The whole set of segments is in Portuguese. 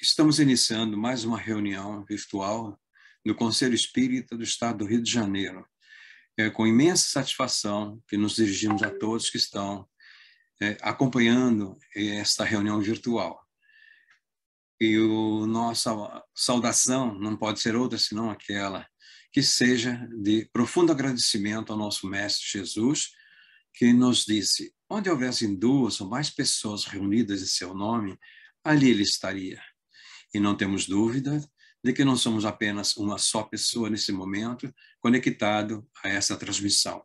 Estamos iniciando mais uma reunião virtual no Conselho Espírita do Estado do Rio de Janeiro. É com imensa satisfação que nos dirigimos a todos que estão acompanhando esta reunião virtual. E nossa saudação não pode ser outra senão aquela que seja de profundo agradecimento ao nosso Mestre Jesus, que nos disse: onde houvessem duas ou mais pessoas reunidas em seu nome, ali ele estaria. E não temos dúvida de que não somos apenas uma só pessoa nesse momento, conectado a essa transmissão.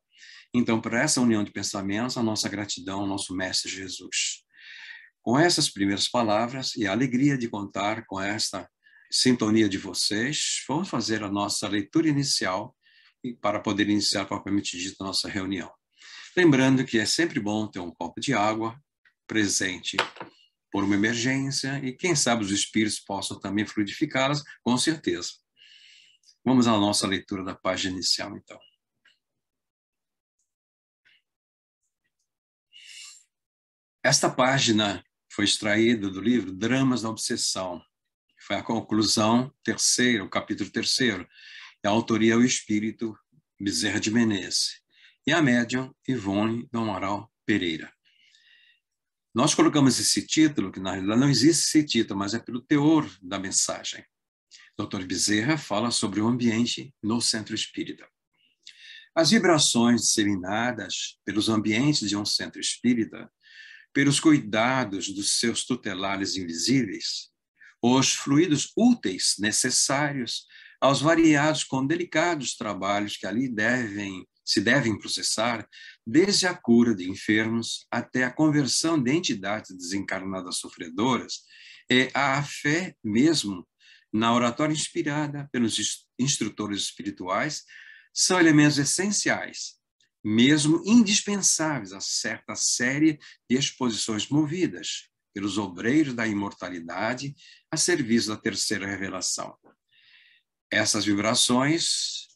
Então, para essa união de pensamentos, a nossa gratidão ao nosso Mestre Jesus. Com essas primeiras palavras e a alegria de contar com esta sintonia de vocês, vamos fazer a nossa leitura inicial para poder iniciar, propriamente dito, a nossa reunião. Lembrando que é sempre bom ter um copo de água presente por uma emergência, e quem sabe os espíritos possam também fluidificá-las, com certeza. Vamos à nossa leitura da página inicial, então. Esta página foi extraída do livro Dramas da Obsessão. Foi a conclusão terceira, o capítulo 3º. A autoria é o espírito Bezerra de Menezes. E a médium Ivone do Amaral Pereira. Nós colocamos esse título, que na realidade não existe esse título, mas é pelo teor da mensagem. Dr. Bezerra fala sobre o ambiente no centro espírita. As vibrações disseminadas pelos ambientes de um centro espírita, pelos cuidados dos seus tutelares invisíveis, os fluidos úteis necessários aos variados com delicados trabalhos que ali se devem processar, desde a cura de enfermos até a conversão de entidades desencarnadas sofredoras, e a fé mesmo na oratória inspirada pelos instrutores espirituais, são elementos essenciais, mesmo indispensáveis a certa série de exposições movidas pelos obreiros da imortalidade a serviço da terceira revelação. Essas vibrações,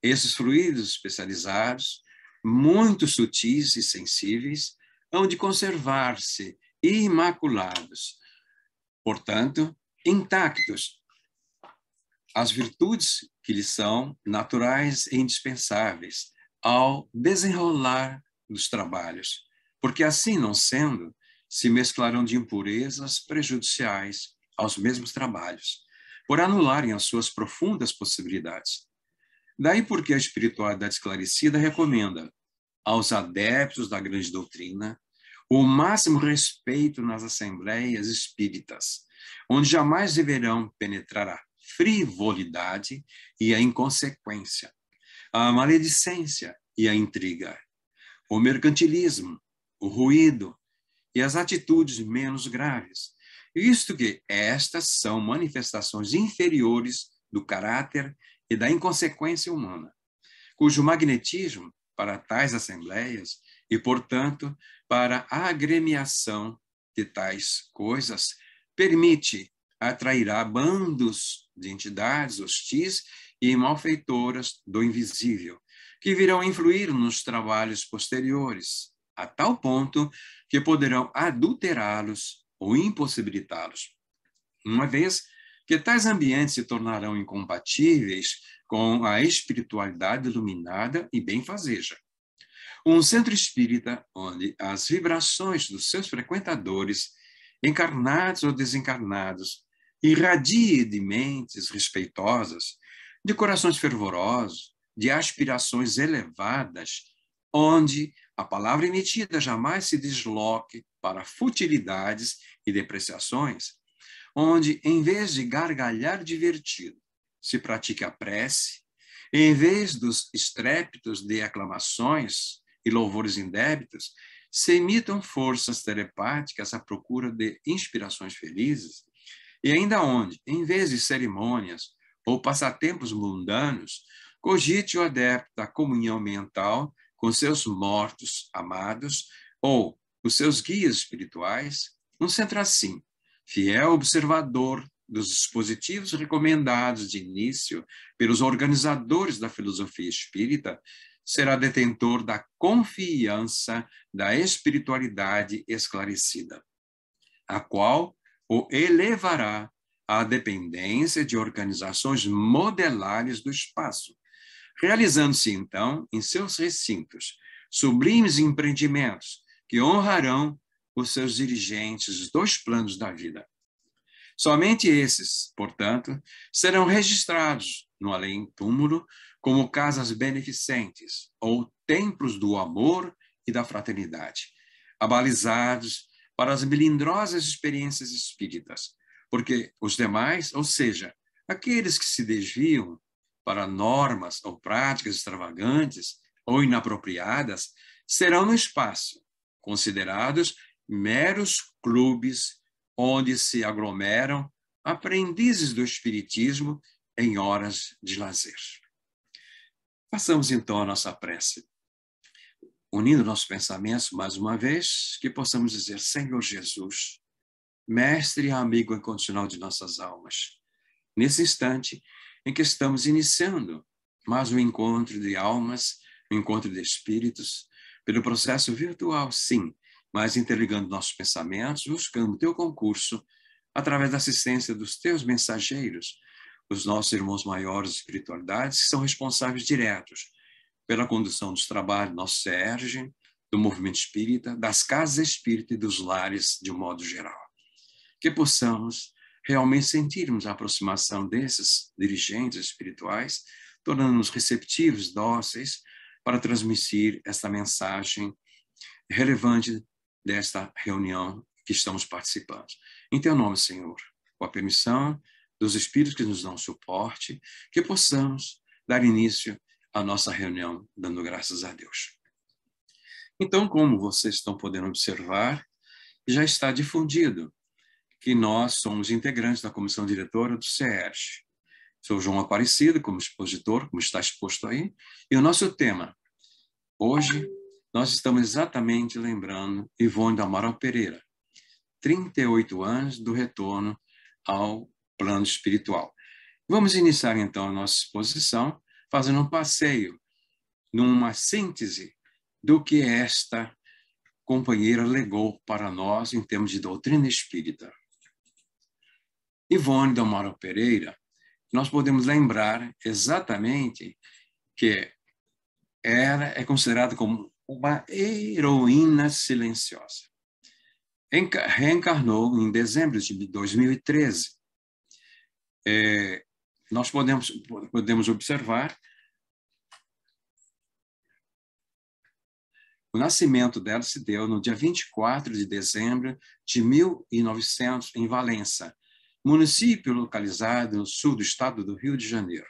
esses fluidos especializados, muito sutis e sensíveis, hão de conservar-se imaculados, portanto, intactos, as virtudes que lhes são naturais e indispensáveis ao desenrolar dos trabalhos, porque assim não sendo, se mesclarão de impurezas prejudiciais aos mesmos trabalhos, por anularem as suas profundas possibilidades. Daí porque a espiritualidade esclarecida recomenda aos adeptos da grande doutrina o máximo respeito nas assembleias espíritas, onde jamais deverão penetrar a frivolidade e a inconsequência, a maledicência e a intriga, o mercantilismo, o ruído e as atitudes menos graves, visto que estas são manifestações inferiores do caráter e da inconsequência humana, cujo magnetismo para tais assembleias e, portanto, para a agremiação de tais coisas permite atrairá bandos de entidades hostis e malfeitoras do invisível, que virão influir nos trabalhos posteriores, a tal ponto que poderão adulterá-los ou impossibilitá-los, uma vez que tais ambientes se tornarão incompatíveis com a espiritualidade iluminada e benfazeja. Um centro espírita onde as vibrações dos seus frequentadores, encarnados ou desencarnados, irradie de mentes respeitosas, de corações fervorosos, de aspirações elevadas, onde a palavra emitida jamais se desloque para futilidades e depreciações, onde, em vez de gargalhar divertido, se pratique a prece, em vez dos estrépitos de aclamações e louvores indébitos, se emitam forças telepáticas à procura de inspirações felizes, e ainda onde, em vez de cerimônias ou passatempos mundanos, cogite o adepto da comunhão mental com seus mortos amados ou os seus guias espirituais, um centro assim, fiel observador dos dispositivos recomendados de início pelos organizadores da filosofia espírita, será detentor da confiança da espiritualidade esclarecida, a qual o elevará à dependência de organizações modelares do espaço, realizando-se, então, em seus recintos, sublimes empreendimentos que honrarão os seus dirigentes dos planos da vida. Somente esses, portanto, serão registrados no além-túmulo como casas beneficentes ou templos do amor e da fraternidade, abalizados para as melindrosas experiências espíritas, porque os demais, ou seja, aqueles que se desviam para normas ou práticas extravagantes ou inapropriadas, serão no espaço considerados meros clubes onde se aglomeram aprendizes do espiritismo em horas de lazer. Façamos então a nossa prece, unindo nossos pensamentos mais uma vez, que possamos dizer: Senhor Jesus, mestre e amigo incondicional de nossas almas, nesse instante em que estamos iniciando mais um encontro de almas, um encontro de espíritos, pelo processo virtual, sim, mas interligando nossos pensamentos, buscando teu concurso, através da assistência dos teus mensageiros, os nossos irmãos maiores de espiritualidades, que são responsáveis diretos pela condução dos trabalhos do nosso SERJ, do movimento espírita, das casas espíritas e dos lares de um modo geral. Que possamos realmente sentirmos a aproximação desses dirigentes espirituais, tornando-nos receptivos, dóceis, para transmitir esta mensagem relevante desta reunião que estamos participando. Em teu nome, Senhor, com a permissão dos Espíritos que nos dão suporte, que possamos dar início à nossa reunião, dando graças a Deus. Então, como vocês estão podendo observar, já está difundido que nós somos integrantes da comissão diretora do SERJ. Sou João Aparecido, como expositor, como está exposto aí, e o nosso tema, hoje, nós estamos exatamente lembrando Ivone do Amaral Pereira, 38 anos do retorno ao plano espiritual. Vamos iniciar, então, a nossa exposição fazendo um passeio numa síntese do que esta companheira legou para nós em termos de doutrina espírita. Ivone do Amaral Pereira, nós podemos lembrar exatamente que ela é considerada como uma heroína silenciosa. Reencarnou em dezembro de 2013. Nós podemos observar o nascimento dela se deu no dia 24 de dezembro de 1900, em Valença, município localizado no sul do estado do Rio de Janeiro.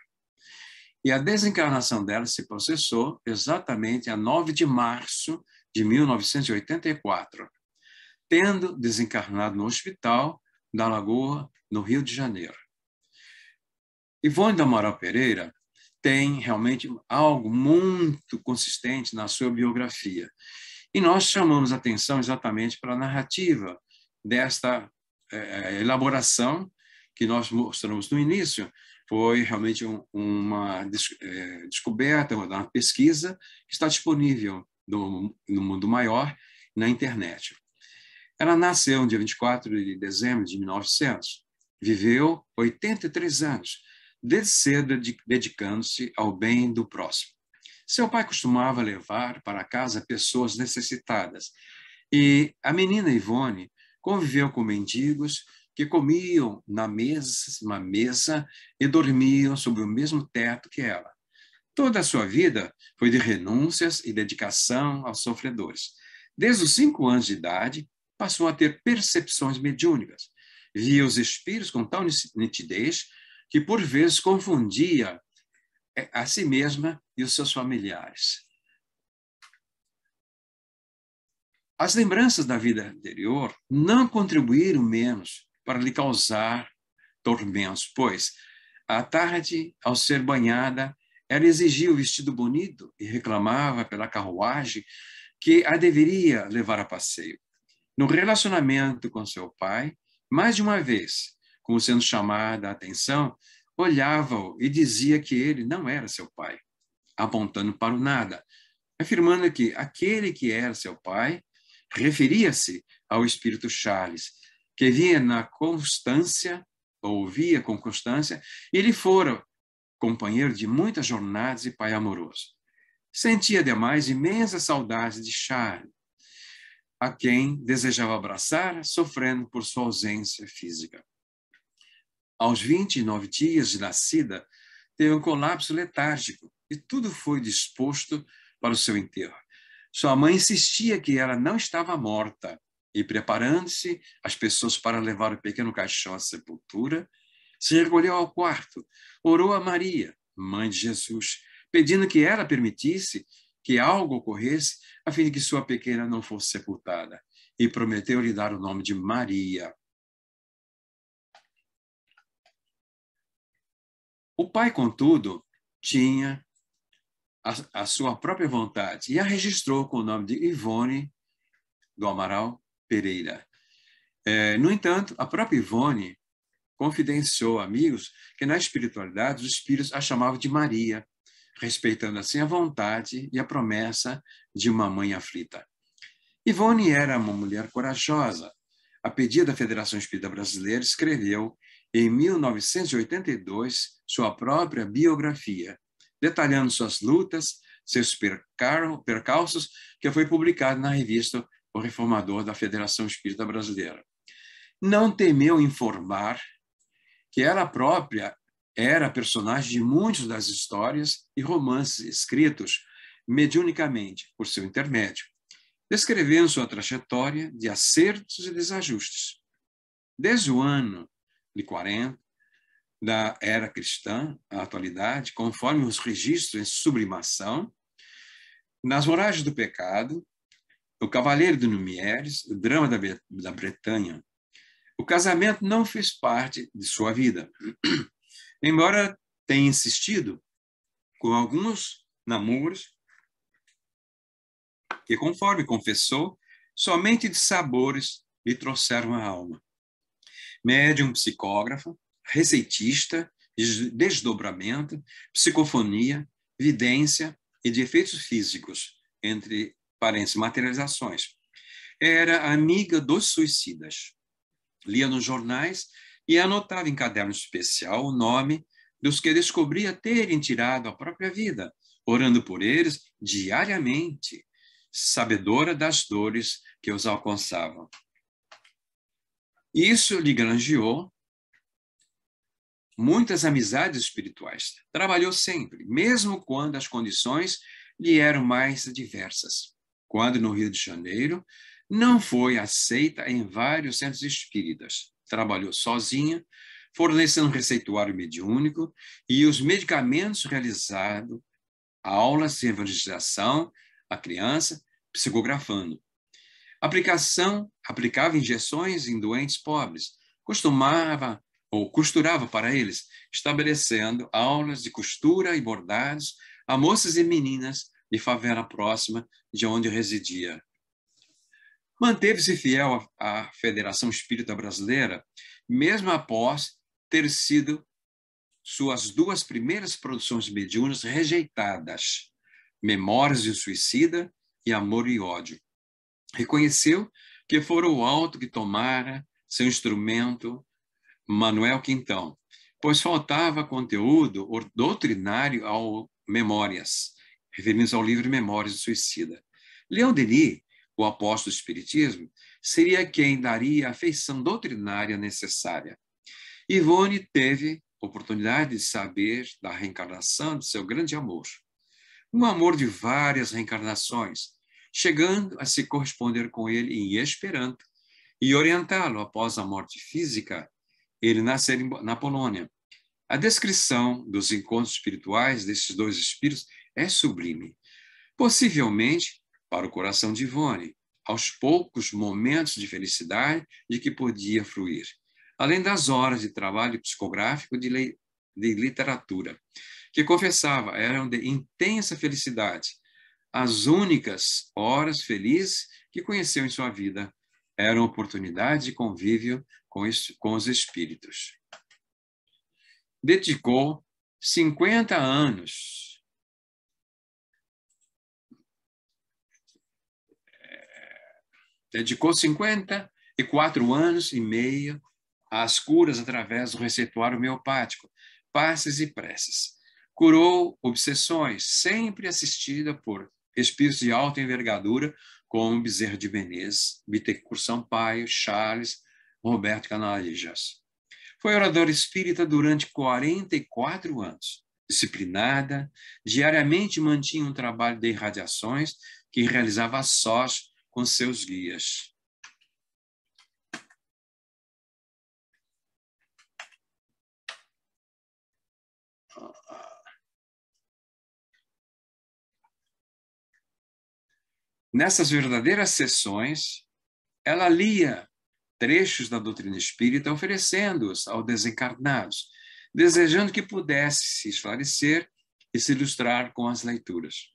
E a desencarnação dela se processou exatamente a 9 de março de 1984, tendo desencarnado no Hospital da Lagoa, no Rio de Janeiro. Ivone do Amaral Pereira tem realmente algo muito consistente na sua biografia. E nós chamamos a atenção exatamente para a narrativa desta elaboração que nós mostramos no início. Foi realmente uma descoberta, uma pesquisa que está disponível no mundo maior, na internet. Ela nasceu no dia 24 de dezembro de 1900, viveu 83 anos, desde cedo dedicando-se ao bem do próximo. Seu pai costumava levar para casa pessoas necessitadas, e a menina Ivone conviveu com mendigos que comiam na mesa e dormiam sob o mesmo teto que ela. Toda a sua vida foi de renúncias e dedicação aos sofredores. Desde os 5 anos de idade, passou a ter percepções mediúnicas. Via os espíritos com tal nitidez que, por vezes, confundia a si mesma e os seus familiares. As lembranças da vida anterior não contribuíram menos para lhe causar tormentos, pois, à tarde, ao ser banhada, ela exigia o vestido bonito e reclamava pela carruagem que a deveria levar a passeio. No relacionamento com seu pai, mais de uma vez, como sendo chamada a atenção, olhava-o e dizia que ele não era seu pai, apontando para o nada, afirmando que aquele que era seu pai referia-se ao espírito Charles, que vinha na constância ouvia com constância, e ele fora companheiro de muitas jornadas e pai amoroso. Sentia, demais, imensa saudade de Charles, a quem desejava abraçar, sofrendo por sua ausência física. Aos 29 dias de nascida, teve um colapso letárgico e tudo foi disposto para o seu enterro. Sua mãe insistia que ela não estava morta e, preparando-se as pessoas para levar o pequeno caixão à sepultura, se recolheu ao quarto, orou a Maria, mãe de Jesus, pedindo que ela permitisse que algo ocorresse a fim de que sua pequena não fosse sepultada, e prometeu lhe dar o nome de Maria. O pai, contudo, tinha a sua própria vontade e a registrou com o nome de Ivone do Amaral Pereira. No entanto, a própria Ivone confidenciou a amigos que na espiritualidade os espíritos a chamavam de Maria, respeitando assim a vontade e a promessa de uma mãe aflita. Ivone era uma mulher corajosa. A pedido da Federação Espírita Brasileira, escreveu em 1982 sua própria biografia, detalhando suas lutas, seus percalços, que foi publicado na revista O Reformador da Federação Espírita Brasileira. Não temeu informar que ela própria era personagem de muitas das histórias e romances escritos mediunicamente por seu intermédio, descrevendo sua trajetória de acertos e desajustes. Desde o ano de 40, da era cristã à atualidade, conforme os registros em sublimação, nas Voragens do Pecado, O Cavaleiro de Numieres, O Drama da Bretanha, o casamento não fez parte de sua vida. Embora tenha insistido com alguns namoros que, conforme confessou, somente de sabores lhe trouxeram a alma. Médium, psicógrafo, receitista, desdobramento, psicofonia, vidência e de efeitos físicos, entre parênteses, materializações. Era amiga dos suicidas. Lia nos jornais e anotava em caderno especial o nome dos que descobria terem tirado a própria vida, orando por eles diariamente, sabedora das dores que os alcançavam. Isso lhe granjeou muitas amizades espirituais. Trabalhou sempre, mesmo quando as condições lhe eram mais adversas. Quando, no Rio de Janeiro, não foi aceita em vários centros espíritas. Trabalhou sozinha, fornecendo receituário mediúnico e os medicamentos, realizando aulas de evangelização à criança, psicografando. Aplicava injeções em doentes pobres, costurava para eles, estabelecendo aulas de costura e bordados a moças e meninas de favela próxima de onde residia. Manteve-se fiel à Federação Espírita Brasileira, mesmo após ter sido suas duas primeiras produções mediúnicas rejeitadas, Memórias de um Suicida e Amor e Ódio. Reconheceu que fora o alto que tomara seu instrumento, Manuel Quintão, pois faltava conteúdo doutrinário ao Memórias, referindo-se ao livro Memórias do Suicida. Leon Denis, o apóstolo do Espiritismo, seria quem daria a feição doutrinária necessária. Ivone teve oportunidade de saber da reencarnação de seu grande amor. Um amor de várias reencarnações, chegando a se corresponder com ele em Esperanto e orientá-lo após a morte física, ele nascer na Polônia. A descrição dos encontros espirituais desses dois espíritos é sublime. Possivelmente, para o coração de Ivone, aos poucos momentos de felicidade de que podia fruir, além das horas de trabalho psicográfico de literatura, que confessava eram de intensa felicidade. As únicas horas felizes que conheceu em sua vida eram oportunidade de convívio com os espíritos. Dedicou 50 anos Dedicou 54 anos e meio as curas através do receituário homeopático, passes e preces. Curou obsessões, sempre assistida por espíritos de alta envergadura, como Bezerra de Menezes, Bittencourt Sampaio, Charles, Roberto Canalijas. Foi oradora espírita durante 44 anos. Disciplinada, diariamente mantinha um trabalho de irradiações que realizava a sós com seus guias. Nessas verdadeiras sessões, ela lia trechos da doutrina espírita, oferecendo-os aos desencarnados, desejando que pudesse se esclarecer e se ilustrar com as leituras.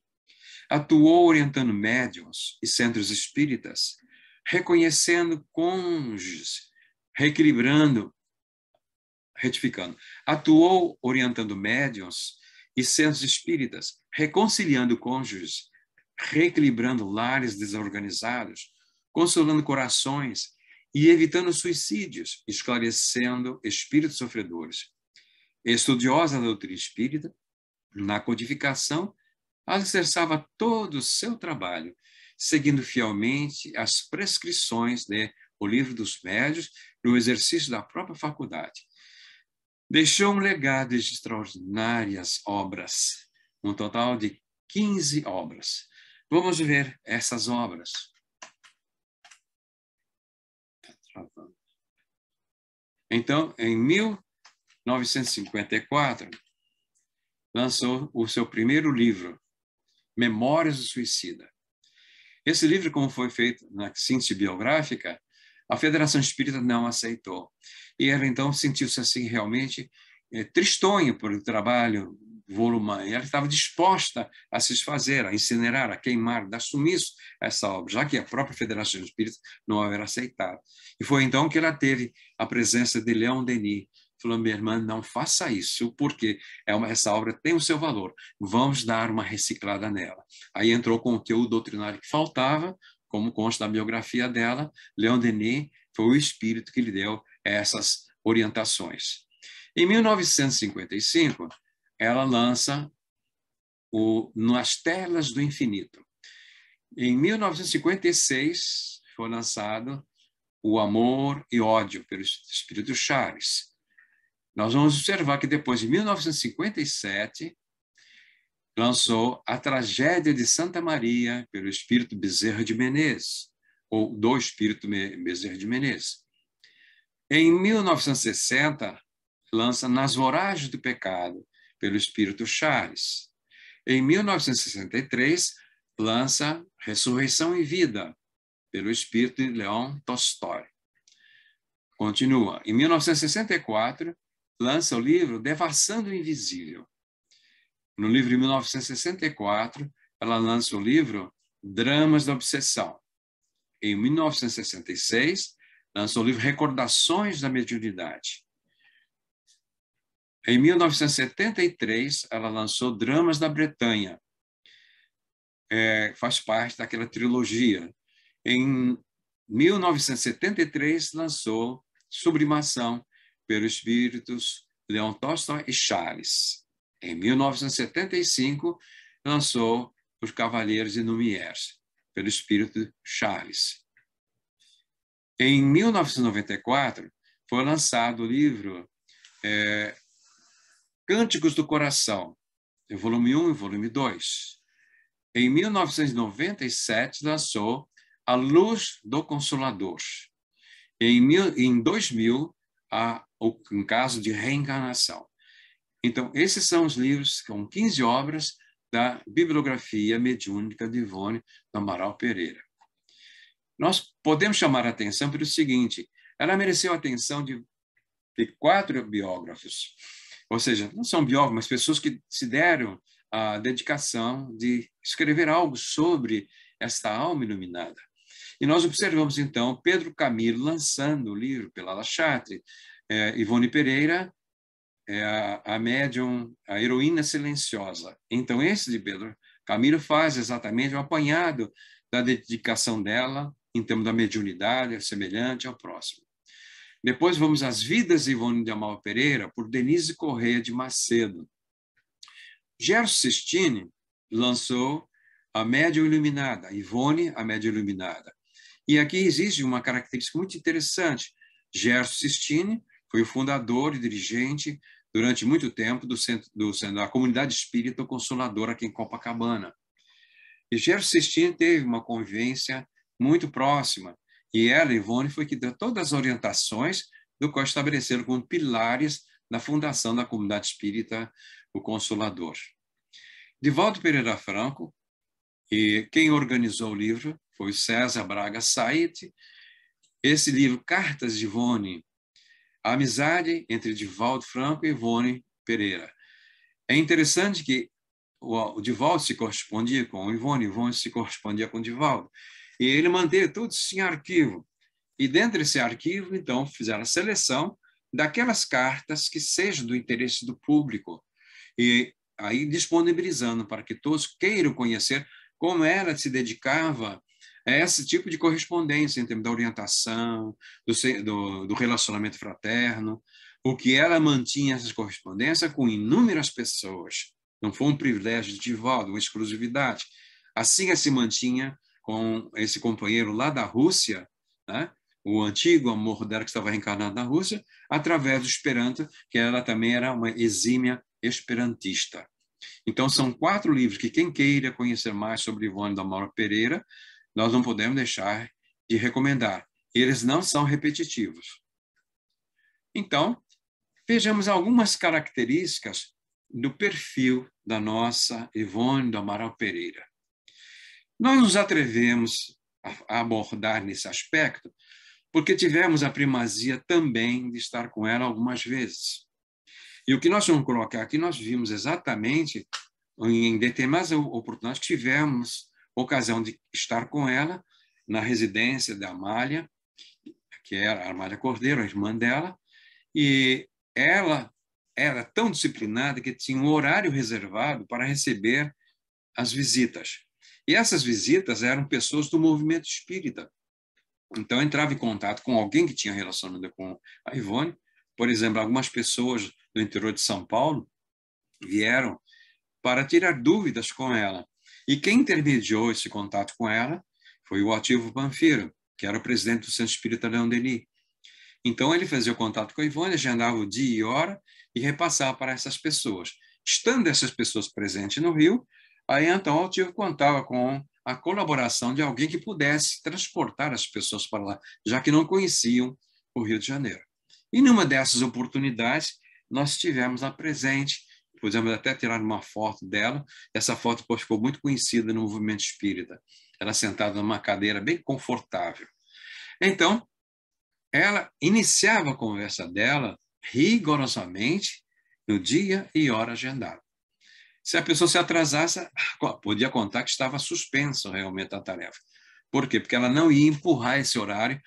Atuou orientando médiuns e centros espíritas, reconhecendo cônjuges, retificando. Atuou orientando médiuns e centros espíritas, reconciliando cônjuges, reequilibrando lares desorganizados, consolando corações e evitando suicídios, esclarecendo espíritos sofredores. Estudiosa da doutrina espírita, na codificação, alicerçava todo o seu trabalho, seguindo fielmente as prescrições de O Livro dos Médiuns no exercício da própria faculdade. Deixou um legado de extraordinárias obras, um total de 15 obras. Vamos ver essas obras. Então, em 1954, lançou o seu primeiro livro, Memórias do Suicida. Esse livro, como foi feito na síntese biográfica, a Federação Espírita não aceitou. E ela, então, sentiu-se assim realmente tristonha por o trabalho volumário. Ela estava disposta a se desfazer, a incinerar, a queimar, dar sumiço a essa obra, já que a própria Federação Espírita não a havia aceitado. E foi então que ela teve a presença de Leon Denis. Falou: minha irmã, não faça isso, porque essa obra tem o seu valor. Vamos dar uma reciclada nela. Aí entrou com o conteúdo doutrinário que faltava, como consta da biografia dela. Leon Denis foi o espírito que lhe deu essas orientações. Em 1955, ela lança Nas Telas do Infinito. Em 1956, foi lançado O Amor e Ódio, pelo espírito Charles. Nós vamos observar que depois de 1957, lançou A Tragédia de Santa Maria, pelo espírito Bezerra de Menezes, ou do espírito Bezerra de Menezes. Em 1960, lança Nas Voragens do Pecado, pelo espírito Charles. Em 1963, lança Ressurreição e Vida, pelo espírito de Leon Tolstói. Continua. Em 1964, lança o livro Devassando o Invisível. No livro de 1964, ela lança o livro Dramas da Obsessão. Em 1966, lança o livro Recordações da Mediunidade. Em 1973, ela lançou Dramas da Bretanha. Faz parte daquela trilogia. Em 1973, lançou Sublimação, pelos espíritos Leon Tolstói e Charles. Em 1975, lançou Os Cavaleiros de Lumière, pelo espírito Charles. Em 1994, foi lançado o livro Cânticos do Coração, volume 1 e volume 2. Em 1997, lançou A Luz do Consolador. Em 2000, Um Caso de Reencarnação. Então, esses são os livros, com 15 obras da bibliografia mediúnica de Ivone do Amaral Pereira. Nós podemos chamar a atenção pelo seguinte: ela mereceu a atenção de 4 biógrafos. Ou seja, não são biógrafos, mas pessoas que se deram a dedicação de escrever algo sobre esta alma iluminada. E nós observamos, então, Pedro Camilo lançando o livro pela La Chatre, Ivone Pereira, a médium, a heroína silenciosa. Então, esse de Pedro Camilo faz exatamente um apanhado da dedicação dela em termos da mediunidade, semelhante ao próximo. Depois vamos às Vidas de Ivone de Amaral Pereira, por Denise Corrêa de Macedo. Gerson Sistine lançou A Média Iluminada, Ivone, A Média Iluminada. E aqui existe uma característica muito interessante. Gerson Sistine foi o fundador e dirigente, durante muito tempo, da comunidade espírita Consoladora aqui em Copacabana. E Gerson Sistine teve uma convivência muito próxima, e ela, Ivone, foi que deu todas as orientações do qual estabeleceram como pilares da fundação da comunidade espírita o Consolador. Divaldo Pereira Franco, e quem organizou o livro foi o César Braga Said. Esse livro, Cartas de Ivone, a amizade entre Divaldo Franco e Ivone Pereira. É interessante que o Divaldo se correspondia com o Ivone, Ivone se correspondia com o Divaldo, e ele manteve tudo isso em arquivo. E dentro desse arquivo, então, fizeram a seleção daquelas cartas que sejam do interesse do público, e aí disponibilizando para que todos queiram conhecer como ela se dedicava a esse tipo de correspondência, em termos da orientação, do relacionamento fraterno, o que ela mantinha essa correspondência com inúmeras pessoas. Não foi um privilégio de Divaldo, uma exclusividade. Assim se mantinha com esse companheiro lá da Rússia, né? O antigo amor dela que estava reencarnado na Rússia, através do Esperanto, que ela também era uma exímia esperantista. Então, são 4 livros que quem queira conhecer mais sobre Ivone de Amaral Pereira, nós não podemos deixar de recomendar. Eles não são repetitivos. Então, vejamos algumas características do perfil da nossa Ivone de Amaral Pereira. Nós nos atrevemos a abordar nesse aspecto porque tivemos a primazia também de estar com ela algumas vezes. E o que nós vamos colocar aqui, nós vimos exatamente em determinadas oportunidades que tivemos ocasião de estar com ela na residência da Amália, que era a Amália Cordeiro, a irmã dela, e ela era tão disciplinada que tinha um horário reservado para receber as visitas. E essas visitas eram pessoas do movimento espírita. Então, eu entrava em contato com alguém que tinha relacionamento com a Ivone. Por exemplo, algumas pessoas do interior de São Paulo vieram para tirar dúvidas com ela. E quem intermediou esse contato com ela foi o Ativo Panfiro, que era o presidente do Centro Espírita Leão Denis. Então, ele fazia o contato com a Ivone, agendava o dia e hora e repassava para essas pessoas. Estando essas pessoas presentes no Rio, aí então o Ativo contava com a colaboração de alguém que pudesse transportar as pessoas para lá, já que não conheciam o Rio de Janeiro. E numa dessas oportunidades, nós tivemos a presente, podemos até tirar uma foto dela. Essa foto ficou muito conhecida no movimento espírita. Ela sentada numa cadeira bem confortável. Então, ela iniciava a conversa dela rigorosamente no dia e hora agendado. Se a pessoa se atrasasse, podia contar que estava suspensa realmente a tarefa. Por quê? Porque ela não ia empurrar esse horário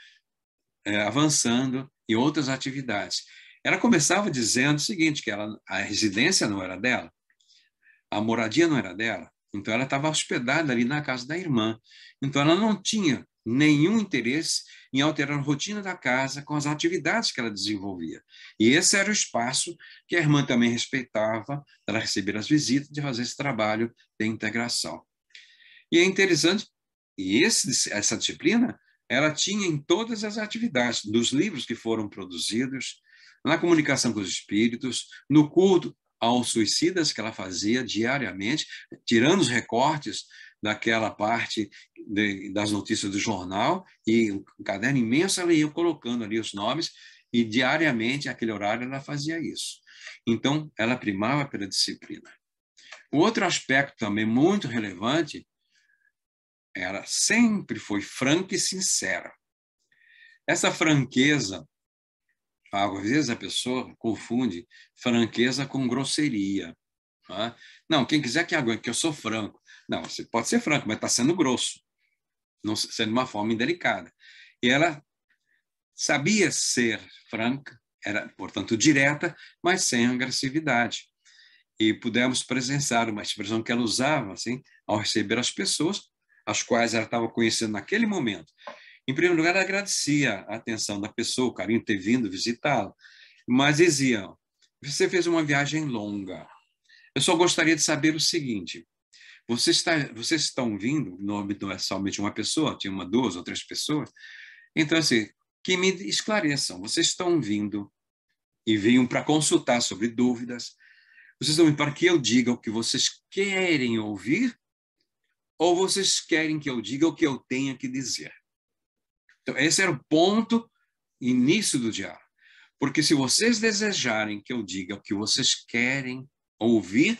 avançando em outras atividades. Ela começava dizendo o seguinte, que a residência não era dela, a moradia não era dela, então ela estava hospedada ali na casa da irmã. Então ela não tinha nenhum interesse em alterar a rotina da casa com as atividades que ela desenvolvia. E esse era o espaço que a irmã também respeitava, para receber as visitas, de fazer esse trabalho de integração. E é interessante, e essa disciplina, ela tinha em todas as atividades, dos livros que foram produzidos, na comunicação com os espíritos, no culto aos suicidas que ela fazia diariamente, tirando os recortes daquela parte das notícias do jornal, e um caderno imenso ela ia colocando ali os nomes, e diariamente, naquele horário, ela fazia isso. Então, ela primava pela disciplina. O outro aspecto também muito relevante, ela sempre foi franca e sincera. Essa franqueza, às vezes a pessoa confunde franqueza com grosseria. Não, quem quiser que aguente, que eu sou franco. Não, você pode ser franco, mas está sendo grosso, não sendo de uma forma indelicada. E ela sabia ser franca, era, portanto, direta, mas sem agressividade. E pudemos presenciar uma expressão que ela usava assim, ao receber as pessoas, as quais ela estava conhecendo naquele momento. Em primeiro lugar, ela agradecia a atenção da pessoa, o carinho de ter vindo visitá-la, mas dizia: você fez uma viagem longa. Eu só gostaria de saber o seguinte: vocês estão vindo, não é somente uma pessoa, tinha uma, duas ou três pessoas, então assim, que me esclareçam, vocês estão vindo e vinham para consultar sobre dúvidas, vocês estão vindo para que eu diga o que vocês querem ouvir, ou vocês querem que eu diga o que eu tenha que dizer? Então, esse era o ponto início do diálogo. Porque se vocês desejarem que eu diga o que vocês querem ouvir,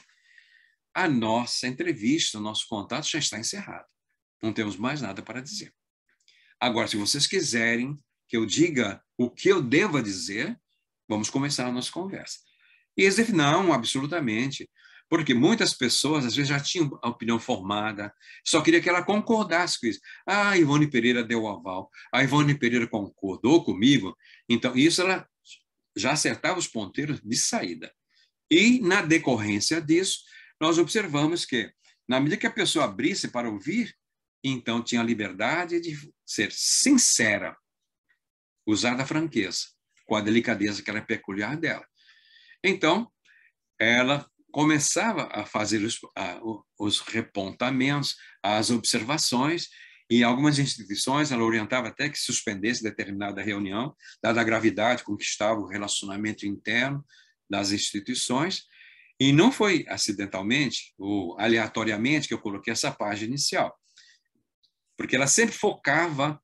a nossa entrevista, o nosso contato já está encerrado. Não temos mais nada para dizer. Agora, se vocês quiserem que eu diga o que eu devo dizer, vamos começar a nossa conversa. E eles disseram: não, absolutamente. Porque muitas pessoas, às vezes, já tinham a opinião formada, só queria que ela concordasse com isso. Ah, a Ivone Pereira deu o aval, a Ivone Pereira concordou comigo. Então, isso ela já acertava os ponteiros de saída. E, na decorrência disso, nós observamos que, na medida que a pessoa abrisse para ouvir, então tinha a liberdade de ser sincera, usar a franqueza, com a delicadeza que era peculiar dela. Então, ela começava a fazer os repontamentos, as observações, e algumas instituições ela orientava até que suspendesse determinada reunião, dada a gravidade com que estava o relacionamento interno das instituições. E não foi acidentalmente ou aleatoriamente que eu coloquei essa página inicial, porque ela sempre focava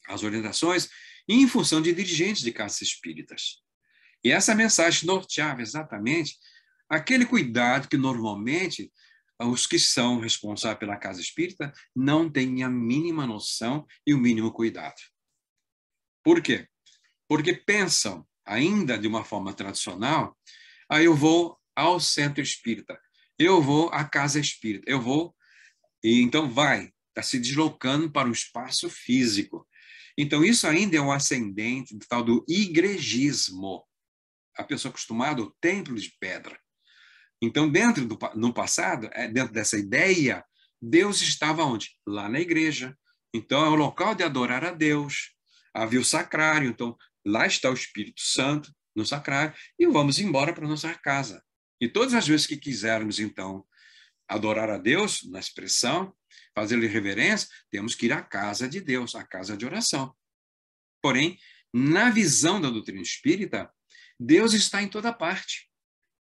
as orientações em função de dirigentes de casas espíritas. E essa mensagem norteava exatamente aquele cuidado que normalmente os que são responsáveis pela casa espírita não têm a mínima noção e o mínimo cuidado. Por quê? Porque pensam, ainda de uma forma tradicional, aí eu vou ao centro espírita, eu vou à casa espírita, eu vou, e então está se deslocando para o espaço físico. Então, isso ainda é um ascendente do tal do igrejismo. A pessoa acostumada ao templo de pedra. Então, no passado, dentro dessa ideia, Deus estava onde? Lá na igreja. Então, é o local de adorar a Deus. Havia o sacrário. Então, lá está o Espírito Santo, no sacrário, e vamos embora para a nossa casa. E todas as vezes que quisermos, então, adorar a Deus, na expressão, fazer-lhe reverência, temos que ir à casa de Deus, à casa de oração. Porém, na visão da doutrina espírita, Deus está em toda parte.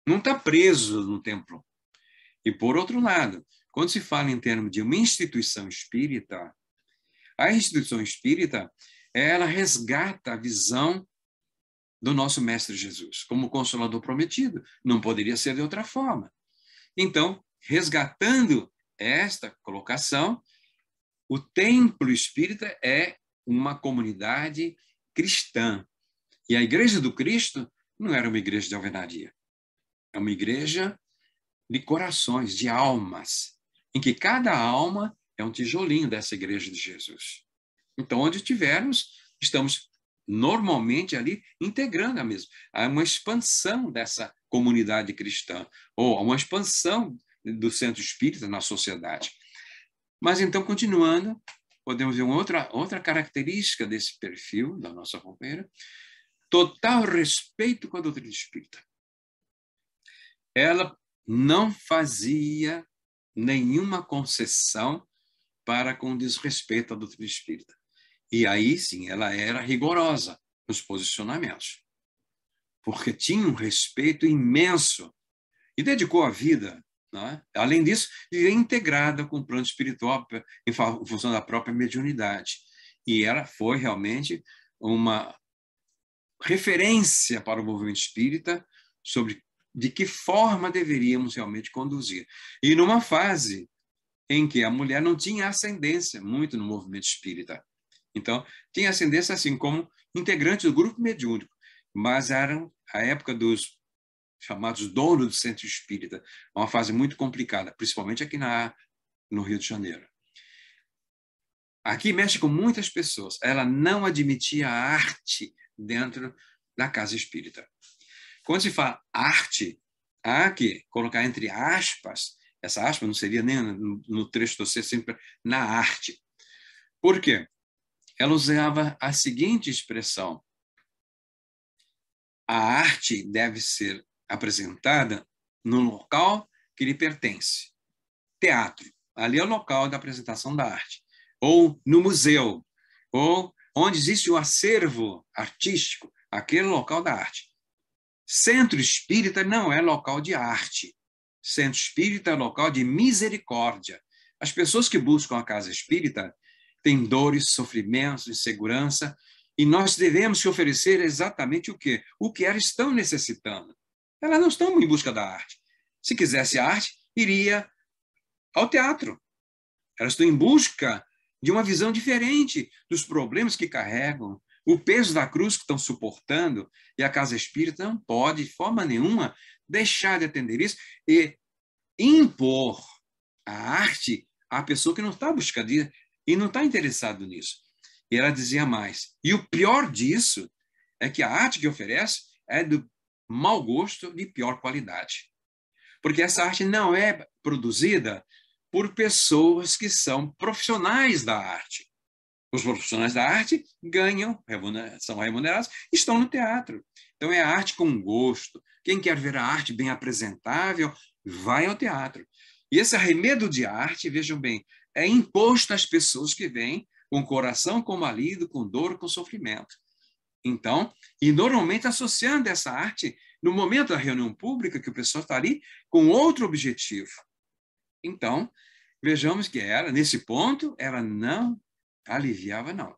Não está preso no templo. E, por outro lado, quando se fala em termos de uma instituição espírita, a instituição espírita, ela resgata a visão do nosso Mestre Jesus, como Consolador prometido. Não poderia ser de outra forma. Então, resgatando esta colocação, o templo espírita é uma comunidade cristã. E a Igreja do Cristo não era uma igreja de alvenaria. É uma igreja de corações, de almas, em que cada alma é um tijolinho dessa Igreja de Jesus. Então, onde estivermos, estamos normalmente ali integrando a mesma. Há uma expansão dessa comunidade cristã, ou uma expansão do centro espírita na sociedade. Mas então, continuando, podemos ver outra característica desse perfil da nossa companheira: total respeito com a doutrina espírita. Ela não fazia nenhuma concessão para com desrespeito à doutrina espírita. E aí, sim, ela era rigorosa nos posicionamentos, porque tinha um respeito imenso e dedicou a vida, não é? Além disso, vivia integrada com o plano espiritual em função da própria mediunidade. E ela foi realmente uma referência para o movimento espírita sobre de que forma deveríamos realmente conduzir. E numa fase em que a mulher não tinha ascendência muito no movimento espírita. Então, tinha ascendência assim como integrante do grupo mediúnico, mas eram a época dos chamados donos do centro espírita, uma fase muito complicada, principalmente aqui no Rio de Janeiro. Aqui mexe com muitas pessoas. Ela não admitia a arte dentro da casa espírita. Quando se fala arte, há que colocar entre aspas, essa aspa não seria nem no trecho do ser, sempre na arte. Por quê? ela usava a seguinte expressão: a arte deve ser apresentada no local que lhe pertence. Teatro, ali é o local da apresentação da arte. Ou no museu, ou onde existe o acervo artístico, aquele local da arte. Centro espírita não é local de arte. Centro espírita é local de misericórdia. As pessoas que buscam a casa espírita têm dores, sofrimentos, insegurança, e nós devemos oferecer exatamente o quê? O que elas estão necessitando. Elas não estão em busca da arte. Se quisesse arte, iria ao teatro. Elas estão em busca de uma visão diferente dos problemas que carregam, o peso da cruz que estão suportando, e a casa espírita não pode, de forma nenhuma, deixar de atender isso e impor a arte à pessoa que não está buscando e não está interessado nisso. E ela dizia mais. E o pior disso é que a arte que oferece é do mau gosto de pior qualidade. Porque essa arte não é produzida por pessoas que são profissionais da arte. Os profissionais da arte ganham, são remunerados, estão no teatro. Então, é a arte com gosto. Quem quer ver a arte bem apresentável, vai ao teatro. E esse arremedo de arte, vejam bem, é imposto às pessoas que vêm com o coração combalido, com dor, com sofrimento. Então, e normalmente associando essa arte no momento da reunião pública, que o pessoal está ali com outro objetivo. Então, vejamos que ela, nesse ponto, ela não aliviava, não.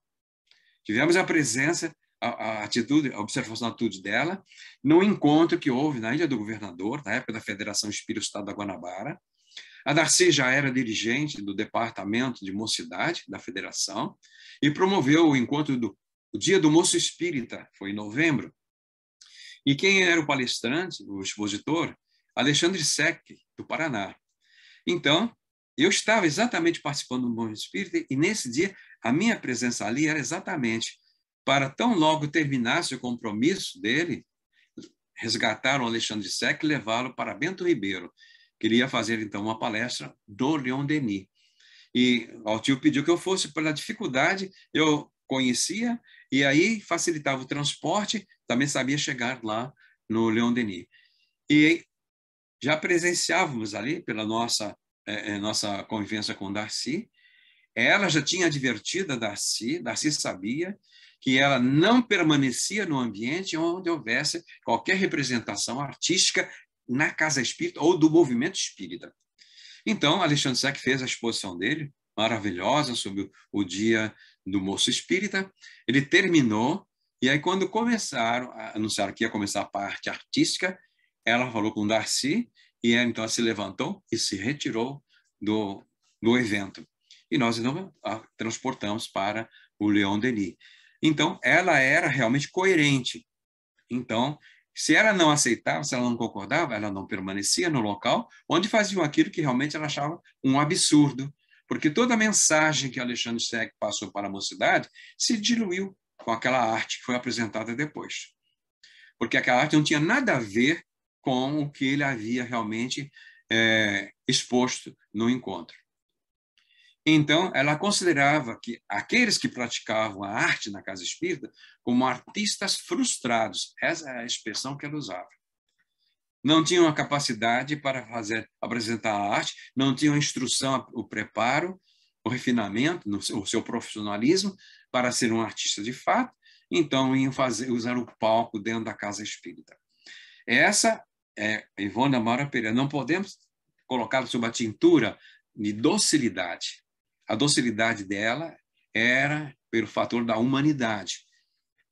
Tivemos a presença, a atitude, a observação da atitude dela, no encontro que houve na Ilha do Governador, na época da Federação Espírita do Estado da Guanabara. A Darcy já era dirigente do Departamento de Mocidade da Federação e promoveu o encontro o Dia do Moço Espírita, foi em novembro. E quem era o palestrante, o expositor? Alexandre Sec, do Paraná. Então, eu estava exatamente participando do Moço Espírita e, nesse dia, a minha presença ali era exatamente para, tão logo terminasse o compromisso dele, resgatar o Alexandre Sec e levá-lo para Bento Ribeiro. Queria fazer, então, uma palestra do Leon Denis. E o tio pediu que eu fosse pela dificuldade, eu conhecia, e aí facilitava o transporte, também sabia chegar lá no Leon Denis. E já presenciávamos ali, pela nossa convivência com Darcy, ela já tinha advertido a Darcy sabia que ela não permanecia no ambiente onde houvesse qualquer representação artística na casa espírita ou do movimento espírita. Então, Alexandre Sec fez a exposição dele, maravilhosa, sobre o Dia do Moço Espírita. Ele terminou, e aí quando anunciaram que ia começar a parte artística, ela falou com Darcy, e ela então se levantou e se retirou do evento. E nós então a transportamos para o Leon Denis. Então, ela era realmente coerente. Então, se ela não aceitava, se ela não concordava, ela não permanecia no local onde faziam aquilo que realmente ela achava um absurdo, porque toda a mensagem que Alexandre Sec passou para a mocidade se diluiu com aquela arte que foi apresentada depois. Porque aquela arte não tinha nada a ver com o que ele havia realmente exposto no encontro. Então, ela considerava que aqueles que praticavam a arte na casa espírita como artistas frustrados. Essa é a expressão que ela usava. Não tinham a capacidade para apresentar a arte, não tinham a instrução, o preparo, o refinamento, o seu profissionalismo para ser um artista de fato, então iam usar o palco dentro da casa espírita. Essa é Ivone Amaro Pereira. Não podemos colocá-la sob a tintura de docilidade. A docilidade dela era pelo fator da humanidade,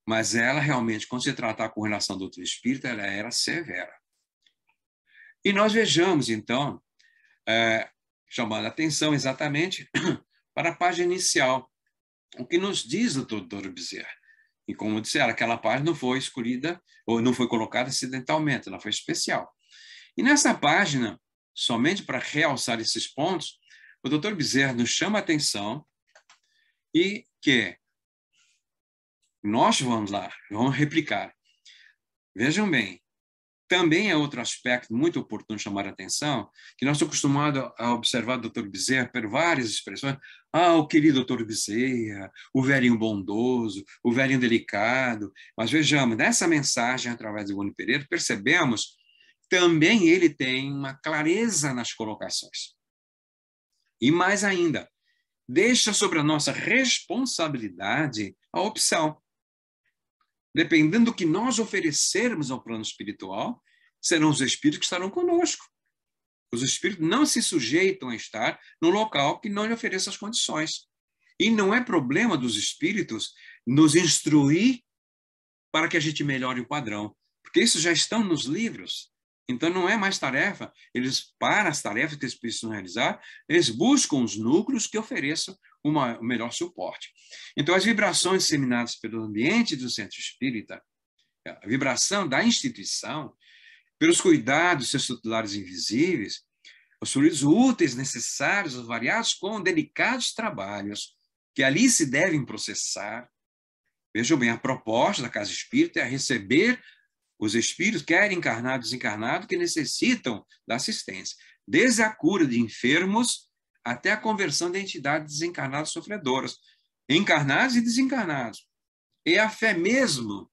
mas ela realmente, quando se tratar com relação à doutrina espírita, ela era severa. E nós vejamos, então, chamando a atenção exatamente para a página inicial, o que nos diz o doutor Bezerra. E como disseram, aquela página não foi escolhida, ou não foi colocada acidentalmente, ela foi especial. E nessa página, somente para realçar esses pontos, o doutor Bezerra nos chama a atenção e que nós vamos lá, vamos replicar. Vejam bem, Também é outro aspecto muito oportuno chamar a atenção, que nós estamos acostumados a observar o Dr. Bezerra por várias expressões. Ah, o querido Dr. Bezerra, o velhinho bondoso, o velhinho delicado. Mas vejamos, nessa mensagem, através do Ivone Pereira, percebemos também ele tem uma clareza nas colocações. E mais ainda, deixa sobre a nossa responsabilidade a opção. Dependendo do que nós oferecermos ao plano espiritual, serão os espíritos que estarão conosco. Os espíritos não se sujeitam a estar no local que não lhe ofereça as condições. E não é problema dos espíritos nos instruir para que a gente melhore o padrão, porque isso já estão nos livros. Então, não é mais tarefa. Para as tarefas que eles precisam realizar, eles buscam os núcleos que ofereçam o melhor suporte. Então, as vibrações disseminadas pelo ambiente do centro espírita, a vibração da instituição, pelos cuidados seus tutelares invisíveis, os fluidos úteis necessários, os variados com delicados trabalhos que ali se devem processar. Vejam bem, a proposta da Casa Espírita é receber os espíritos, quer encarnados ou desencarnados, que necessitam da assistência, desde a cura de enfermos até a conversão de entidades desencarnadas sofredoras, encarnados e desencarnados. E a fé mesmo,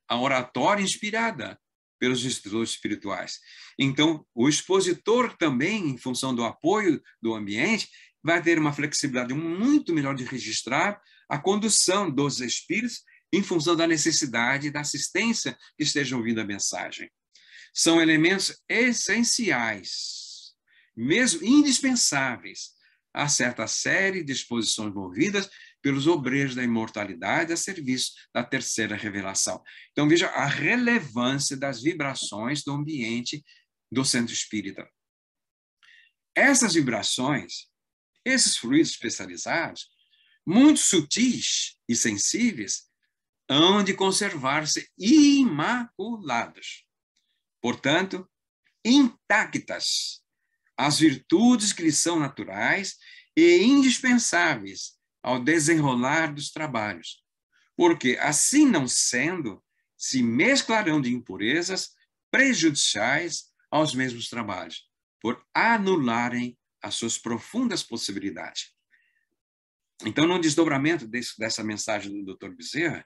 a oratória inspirada pelos instrutores espirituais. Então, o expositor também, em função do apoio do ambiente, vai ter uma flexibilidade muito melhor de registrar a condução dos espíritos em função da necessidade da assistência que estejam ouvindo a mensagem. São elementos essenciais, mesmo indispensáveis, a certa série de exposições movidas pelos obreiros da imortalidade a serviço da terceira revelação. Então, veja a relevância das vibrações do ambiente do centro espírita. Essas vibrações, esses fluidos especializados, muito sutis e sensíveis, hão de conservar-se imaculados. Portanto, intactas as virtudes que lhes são naturais e indispensáveis ao desenrolar dos trabalhos, porque, assim não sendo, se mesclarão de impurezas prejudiciais aos mesmos trabalhos, por anularem as suas profundas possibilidades. Então, no desdobramento dessa mensagem do Dr. Bezerra,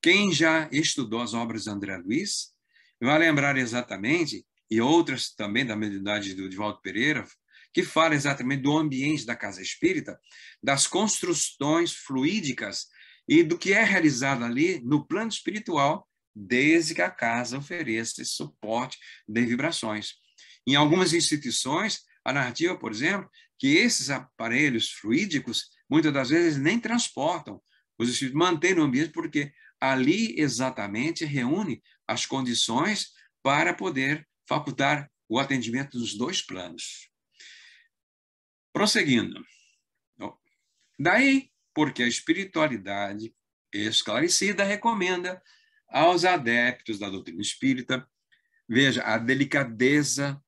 quem já estudou as obras de André Luiz vai lembrar exatamente, e outras também da mediunidade do Divaldo Pereira, que fala exatamente do ambiente da casa espírita, das construções fluídicas e do que é realizado ali no plano espiritual, desde que a casa ofereça esse suporte de vibrações. Em algumas instituições, a narrativa, por exemplo, que esses aparelhos fluídicos, muitas das vezes, nem transportam. Os espíritos mantêm no ambiente porque ali exatamente reúne as condições para poder facultar o atendimento dos dois planos. Prosseguindo. Daí, porque a espiritualidade esclarecida recomenda aos adeptos da doutrina espírita, veja, a delicadeza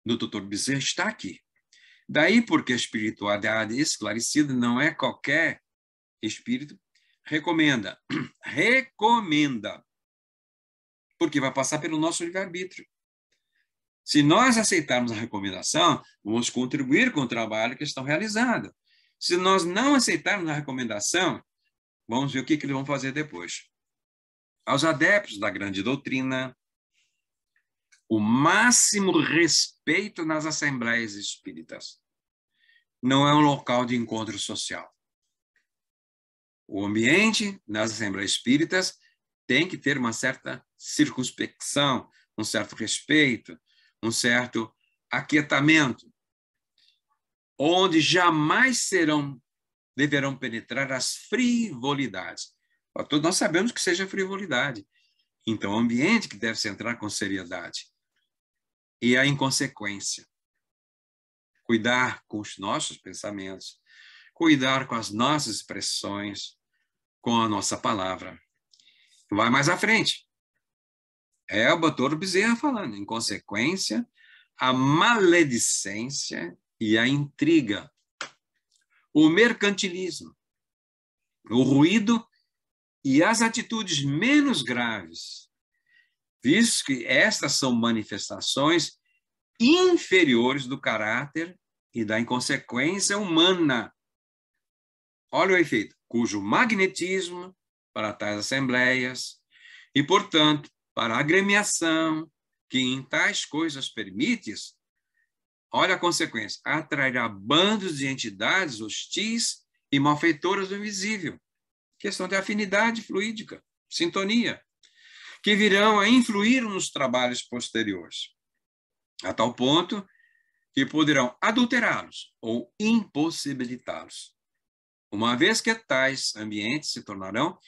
do Dr. Bezerra está aqui. Daí, porque a espiritualidade esclarecida não é qualquer espírito, recomenda, porque vai passar pelo nosso livre-arbítrio. Se nós aceitarmos a recomendação, vamos contribuir com o trabalho que estão realizando. Se nós não aceitarmos a recomendação, vamos ver o que eles vão fazer depois. Aos adeptos da grande doutrina, o máximo respeito nas assembleias espíritas. Não é um local de encontro social. O ambiente nas assembleias espíritas tem que ter uma certa circunspecção, um certo respeito, um certo aquietamento, onde jamais deverão penetrar as frivolidades. Todos nós sabemos que seja frivolidade. Então, é um ambiente que deve se entrar com seriedade. E a inconsequência. Cuidar com os nossos pensamentos, cuidar com as nossas expressões, com a nossa palavra. Vai mais à frente. É o Dr. Bezerra falando. Em consequência, a maledicência e a intriga, o mercantilismo, o ruído e as atitudes menos graves visto que estas são manifestações inferiores do caráter e da inconsequência humana. Olha o efeito, cujo magnetismo para tais assembleias e, portanto, para a agremiação que em tais coisas permites, olha a consequência, atrairá bandos de entidades hostis e malfeitoras do invisível. Questão de afinidade fluídica, sintonia, que virão a influir nos trabalhos posteriores, a tal ponto que poderão adulterá-los ou impossibilitá-los, uma vez que tais ambientes se tornarão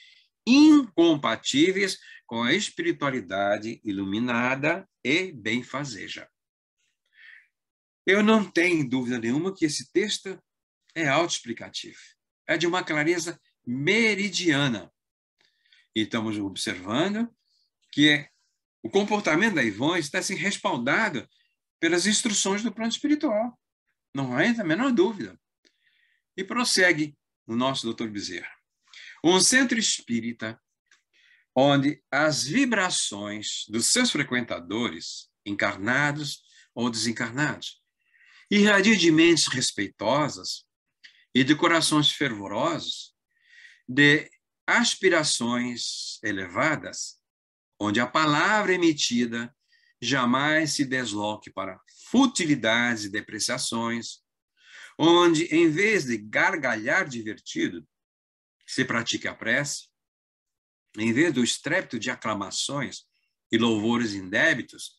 incompatíveis com a espiritualidade iluminada e benfazeja. Eu não tenho dúvida nenhuma que esse texto é autoexplicativo. É de uma clareza meridiana. E estamos observando que o comportamento da Ivone está assim, respaldado pelas instruções do plano espiritual. Não há a menor dúvida. E prossegue o nosso doutor Bezerra. Um centro espírita onde as vibrações dos seus frequentadores, encarnados ou desencarnados, irradiam de mentes respeitosas e de corações fervorosos, de aspirações elevadas, onde a palavra emitida jamais se desloque para futilidades e depreciações, onde, em vez de gargalhar divertido, se pratique a prece, em vez do estrépito de aclamações e louvores indébitos,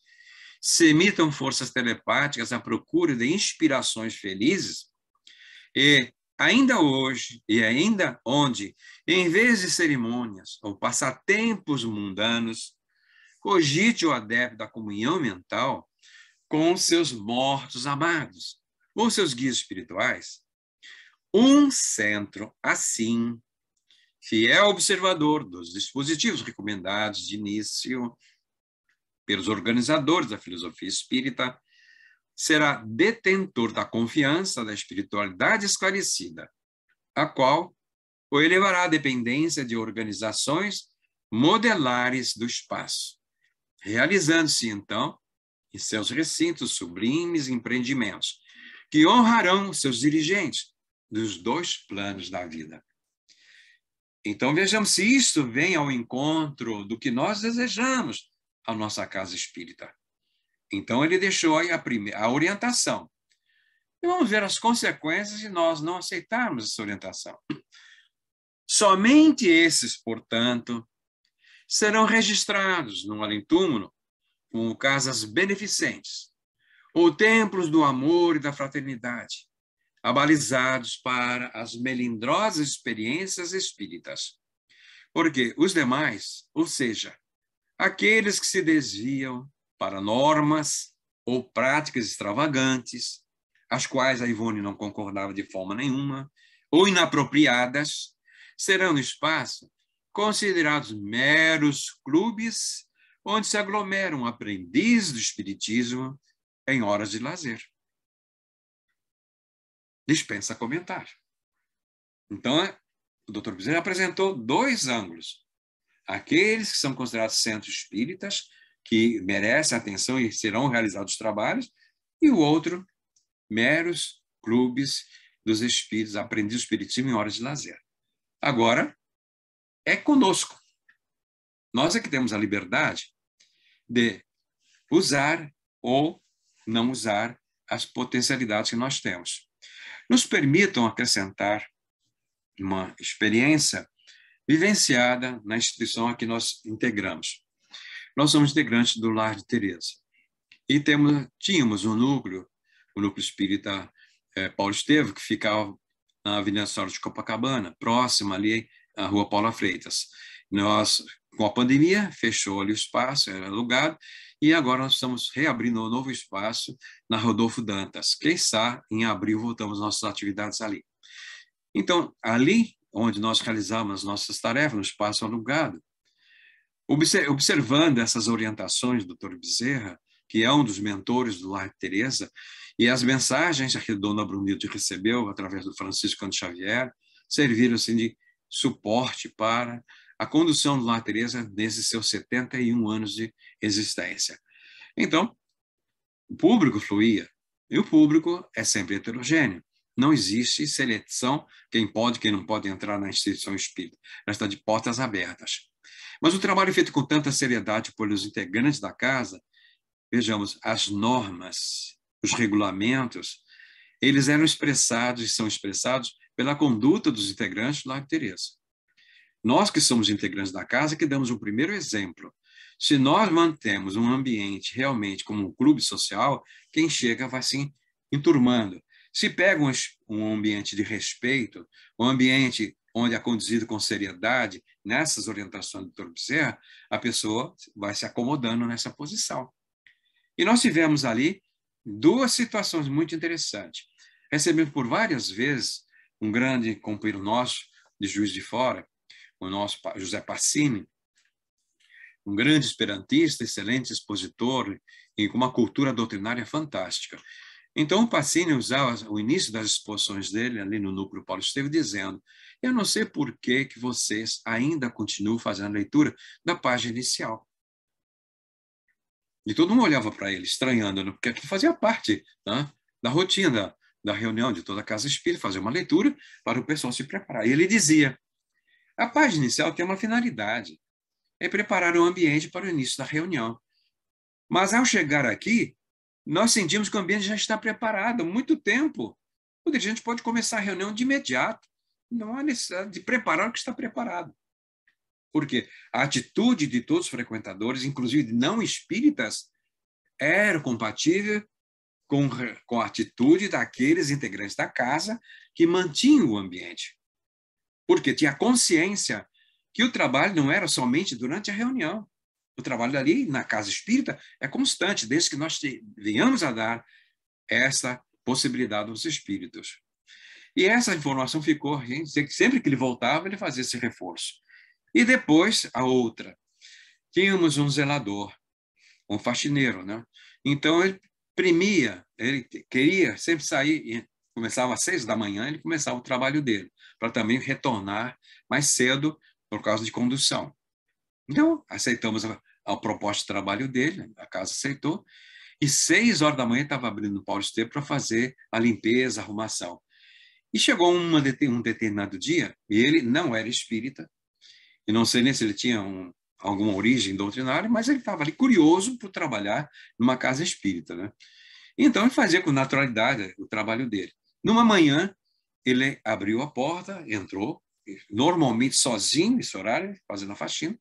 se emitam forças telepáticas à procura de inspirações felizes, e ainda hoje, e ainda onde, em vez de cerimônias ou passatempos mundanos, cogite o adepto da comunhão mental com seus mortos amados, ou seus guias espirituais. Um centro, assim, fiel observador dos dispositivos recomendados de início pelos organizadores da filosofia espírita, será detentor da confiança da espiritualidade esclarecida, a qual o elevará à dependência de organizações modelares do espaço, realizando-se, então, em seus recintos sublimes empreendimentos, que honrarão seus dirigentes dos dois planos da vida. Então, vejamos se isto vem ao encontro do que nós desejamos à nossa casa espírita. Então, ele deixou aí a orientação. E vamos ver as consequências de nós não aceitarmos essa orientação. Somente esses, portanto, serão registrados num além-túmulo como casas beneficentes, ou templos do amor e da fraternidade, abalizados para as melindrosas experiências espíritas. Porque os demais, ou seja, aqueles que se desviam para normas ou práticas extravagantes, as quais a Ivone não concordava de forma nenhuma, ou inapropriadas, serão no espaço considerados meros clubes onde se aglomeram aprendizes do espiritismo em horas de lazer. Dispensa comentário. Então, o Dr. Bezerra apresentou dois ângulos. Aqueles que são considerados centros espíritas, que merecem atenção e serão realizados trabalhos, e o outro, meros clubes dos espíritos, aprendizes do espiritismo em horas de lazer. Agora, é conosco. Nós é que temos a liberdade de usar ou não usar as potencialidades que nós temos. Nos permitam acrescentar uma experiência vivenciada na instituição a que nós integramos. Nós somos integrantes do Lar de Teresa e tínhamos um núcleo, o núcleo espírita Paulo Estevam, que ficava na Avenida Sora de Copacabana, próxima ali à Rua Paula Freitas. Nós, com a pandemia, fechou ali o espaço, era alugado, e agora nós estamos reabrindo um novo espaço na Rodolfo Dantas. Quem sabe, em abril, voltamos às nossas atividades ali. Então, ali, onde nós realizamos as nossas tarefas, no espaço alugado, observando essas orientações do Dr. Bezerra, que é um dos mentores do Lar de Teresa, e as mensagens que a Dona Brunilde recebeu através do Francisco Cândido Xavier, serviram assim, de suporte para a condução do Lar Teresa nesses seus 71 anos de existência. Então, o público fluía, e o público é sempre heterogêneo. Não existe seleção, quem pode, quem não pode entrar na instituição espírita. Ela está de portas abertas. Mas o trabalho feito com tanta seriedade pelos integrantes da casa, vejamos, as normas, os regulamentos, eles eram expressados e são expressados pela conduta dos integrantes do Lar Teresa. Nós que somos integrantes da casa que damos o primeiro exemplo. Se nós mantemos um ambiente realmente como um clube social, quem chega vai se enturmando. Se pega um ambiente de respeito, um ambiente onde é conduzido com seriedade, nessas orientações do Dr. Bezerra, a pessoa vai se acomodando nessa posição. E nós tivemos ali duas situações muito interessantes. Recebemos por várias vezes um grande companheiro nosso, de Juiz de Fora, o nosso José Pacini, um grande esperantista, excelente expositor e com uma cultura doutrinária fantástica. Então, o Pacini usava o início das exposições dele, ali no Núcleo Paulo Estevam, dizendo: eu não sei por que vocês ainda continuam fazendo a leitura da página inicial. E todo mundo olhava para ele, estranhando, porque aquilo fazia parte, né, da rotina da reunião de toda a Casa Espírita, fazer uma leitura para o pessoal se preparar. E ele dizia: a página inicial tem uma finalidade, é preparar o ambiente para o início da reunião. Mas, ao chegar aqui, nós sentimos que o ambiente já está preparado há muito tempo. A gente pode começar a reunião de imediato. Não há necessidade de preparar o que está preparado. Porque a atitude de todos os frequentadores, inclusive de não espíritas, era compatível com a atitude daqueles integrantes da casa que mantinham o ambiente. Porque tinha consciência que o trabalho não era somente durante a reunião. O trabalho ali na Casa Espírita é constante, desde que nós venhamos a dar essa possibilidade aos espíritos. E essa informação ficou, sempre que ele voltava, ele fazia esse reforço. E depois, a outra. Tínhamos um zelador, um faxineiro, né? Então, ele premia, ele queria sempre sair, começava às 6 da manhã, ele começava o trabalho dele, para também retornar mais cedo por causa de condução. Então, aceitamos a proposta de trabalho dele, a casa aceitou, e 6 horas da manhã estava abrindo o Paulo Estevam para fazer a limpeza, a arrumação. E chegou um determinado dia, e ele não era espírita, e não sei nem se ele tinha alguma origem doutrinária, mas ele estava ali curioso por trabalhar numa casa espírita, né? Então, ele fazia com naturalidade o trabalho dele. Numa manhã, ele abriu a porta, entrou, normalmente sozinho, nesse horário, fazendo a faxina.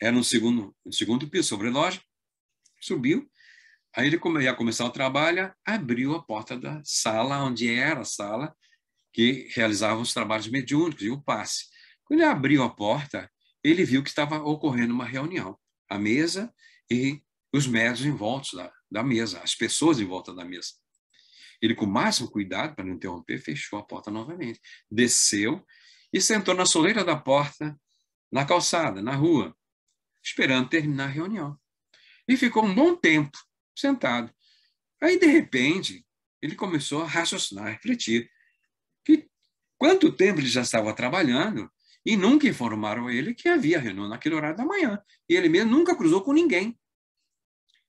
Era no segundo piso, sobre loja, subiu. Aí ele ia começar o trabalho, abriu a porta da sala, onde era a sala que realizava os trabalhos mediúnicos e o passe. Quando ele abriu a porta, ele viu que estava ocorrendo uma reunião. A mesa e os médiuns em volta da mesa, as pessoas em volta da mesa. Ele, com o máximo cuidado, para não interromper, fechou a porta novamente. Desceu e sentou na soleira da porta, na calçada, na rua, esperando terminar a reunião. E ficou um bom tempo sentado. Aí, de repente, ele começou a raciocinar, a refletir. Que quanto tempo ele já estava trabalhando e nunca informaram ele que havia reunião naquele horário da manhã. E ele mesmo nunca cruzou com ninguém.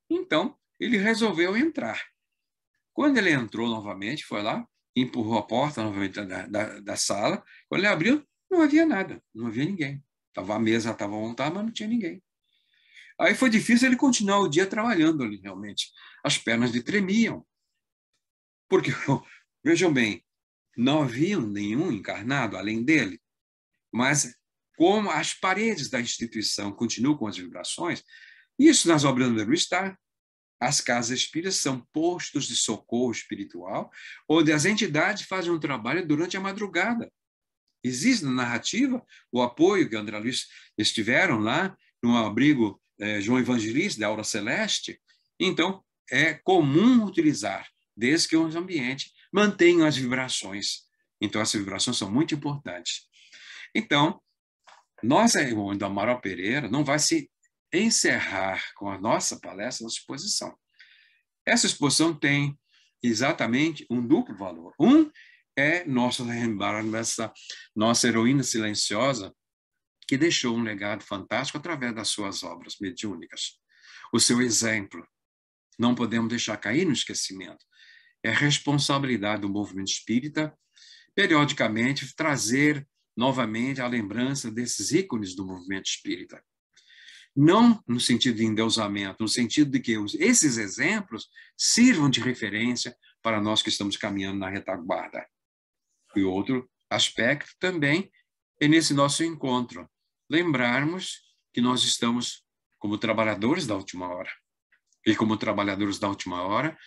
Então, ele resolveu entrar. Quando ele entrou novamente, foi lá, empurrou a porta novamente da sala. Quando ele abriu, não havia nada, não havia ninguém. A mesa estava montada, mas não tinha ninguém. Aí foi difícil ele continuar o dia trabalhando ali, realmente. As pernas lhe tremiam. Porque, vejam bem, não havia nenhum encarnado além dele. Mas, como as paredes da instituição continuam com as vibrações, isso nas obras do André está. As casas espíritas são postos de socorro espiritual, onde as entidades fazem um trabalho durante a madrugada. Existe na narrativa o apoio que André Luiz estiveram lá no abrigo João Evangelista, da Aura Celeste. Então, é comum utilizar, desde que os ambientes mantenham as vibrações. Então, essas vibrações são muito importantes. Então, nossa irmã do Amaral Pereira não vai se encerrar com a nossa palestra, nossa exposição. Essa exposição tem exatamente um duplo valor. Um é nossa heroína silenciosa, que deixou um legado fantástico através das suas obras mediúnicas. O seu exemplo não podemos deixar cair no esquecimento. É responsabilidade do movimento espírita, periodicamente, trazer novamente a lembrança desses ícones do movimento espírita. Não no sentido de endeusamento, no sentido de que esses exemplos sirvam de referência para nós que estamos caminhando na retaguarda. E outro aspecto também é nesse nosso encontro, lembrarmos que nós estamos como trabalhadores da última hora. E como trabalhadores da última hora,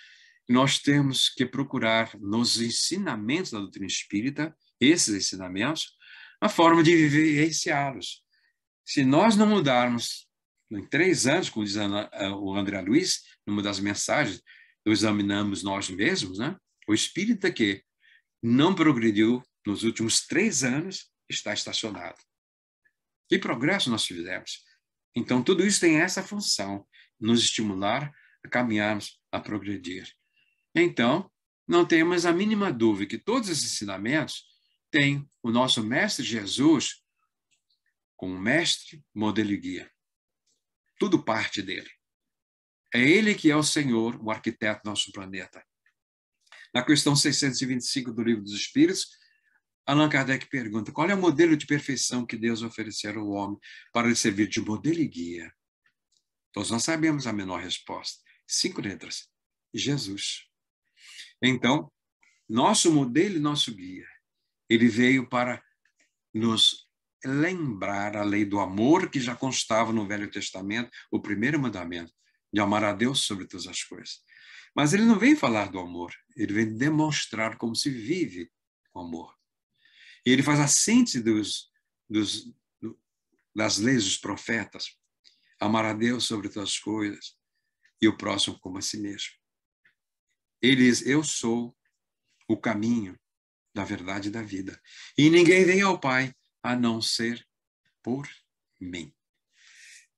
nós temos que procurar nos ensinamentos da doutrina espírita, esses ensinamentos, a forma de vivenciá-los. Se nós não mudarmos em 3 anos, como diz o André Luiz, numa das mensagens, examinamos nós mesmos, né? O espírita que não progrediu nos últimos 3 anos está estacionado. Que progresso nós fizemos? Então, tudo isso tem essa função, nos estimular a caminharmos, a progredir. Então, não temos a mínima dúvida que todos esses ensinamentos têm o nosso Mestre Jesus como mestre, modelo e guia. Tudo parte dele. É ele que é o Senhor, o arquiteto do nosso planeta. Na questão 625 do Livro dos Espíritos, Allan Kardec pergunta: qual é o modelo de perfeição que Deus ofereceu ao homem para lhe servir de modelo e guia? Todos nós sabemos a menor resposta. 5 letras. Jesus. Então, nosso modelo e nosso guia, ele veio para nos lembrar a lei do amor que já constava no Velho Testamento, o primeiro mandamento, de amar a Deus sobre todas as coisas. Mas ele não vem falar do amor, ele vem demonstrar como se vive o amor. E ele faz a síntese das leis dos profetas, amar a Deus sobre todas as coisas e o próximo como a si mesmo. Ele diz: eu sou o caminho da verdade e da vida. E ninguém vem ao Pai a não ser por mim.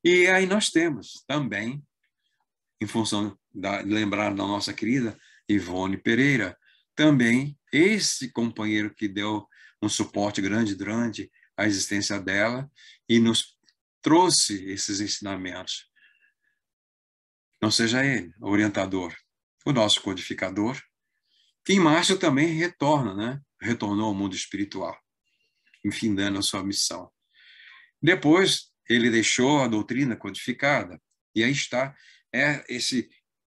E aí nós temos também, em função de lembrar da nossa querida Ivone Pereira, também esse companheiro que deu um suporte grande durante a existência dela e nos trouxe esses ensinamentos. Não seja ele o orientador, o nosso codificador, que em março também retorna, né? Retornou ao mundo espiritual, enfindando a sua missão. Depois, ele deixou a doutrina codificada, e aí está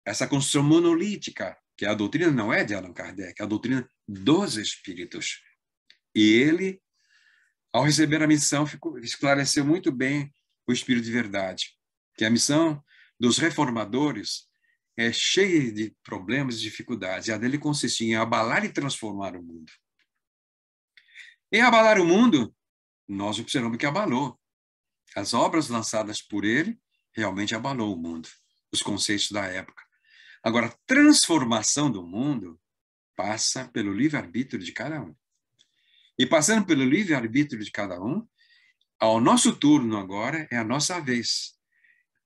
essa construção monolítica, que a doutrina não é de Allan Kardec, é a doutrina dos espíritos. E ele, ao receber a missão, esclareceu muito bem o espírito de verdade, que a missão dos reformadores é cheia de problemas e dificuldades, e a dele consistia em abalar e transformar o mundo. Em abalar o mundo, nós observamos que abalou. As obras lançadas por ele realmente abalou o mundo, os conceitos da época. Agora, a transformação do mundo passa pelo livre-arbítrio de cada um. E passando pelo livre-arbítrio de cada um, ao nosso turno agora é a nossa vez